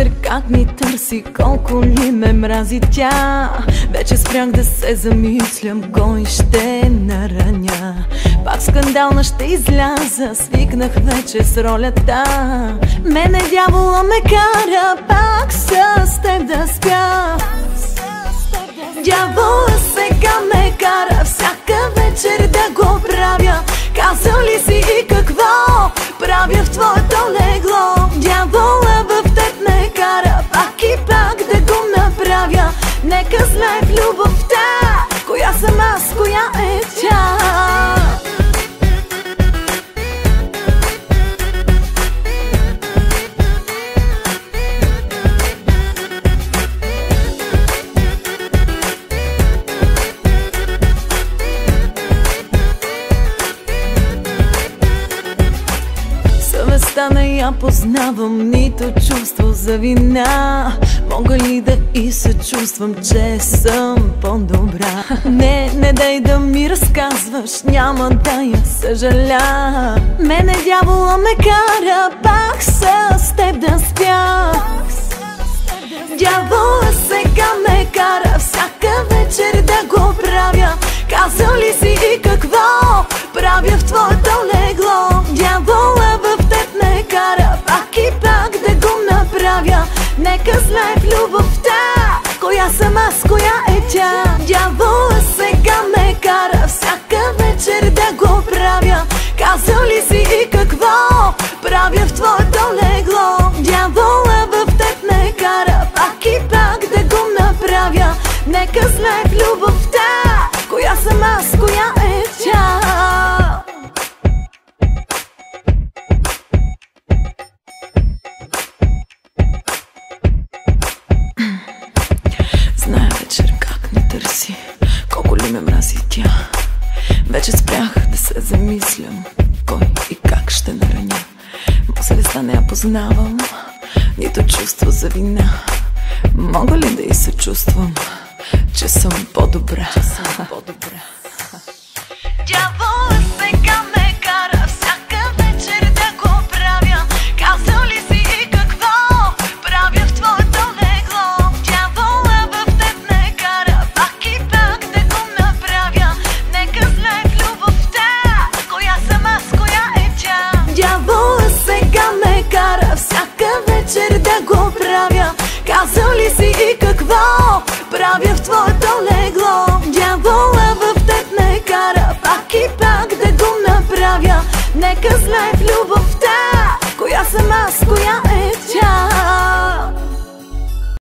вечер как ми търси, колко ли ме мрази тя. Вече спрях да се замислям, кой ще нараня. Пак скандална ще изляза, свикнах вече с ролята. Мене дявола ме кара пак с теб да спя. Дявола сега ме кара всяка вечер да го правя. Казал ли си и какво правя в твоето легло? Дявола в теб ме кара пак и пак да го направя. Нека знае в любовта коя съм аз, коя е тя. Съвестта не я познавам, нито чувство за вина. Мога ли да и се чувствам, че съм по-добра? Не дай да ми разказваш, няма да я съжаля. Мене дявола ме кара пак с теб да спя. Дявола сега ме кара всяка вечер да го правя. Казал ли си и какво правя в твоето легло? Дявола в теб ме кара пак и пак да го направя. Нека знае в любовта коя съм аз, коя е тя. Дявола сега ме кара всяка вечер да го правя. Казал ли си и какво правя в твоето легло? Дявола в теб ме кара пак и пак да го направя. Нека знае в любовта коя съм аз, коя е тя. Знае вечер как ме търси, колко ли ме мрази тя. Вече спрях да се замислям, кой и как ще нараня. Съвестта не я познавам, нито чувство за вина. Мога ли да и се чувствам, че съм по-добра? Дявола сега ме кара всяка вечер да го правя. Казал ли си и какво правя в твоето легло? Дявола в теб ме кара пак и пак да го направя. Нека знае в любовта коя съм аз, коя е тя. Дявола сега ме кара всяка вечер да го правя. Казал ли си и какво правя в твоето легло? Дявола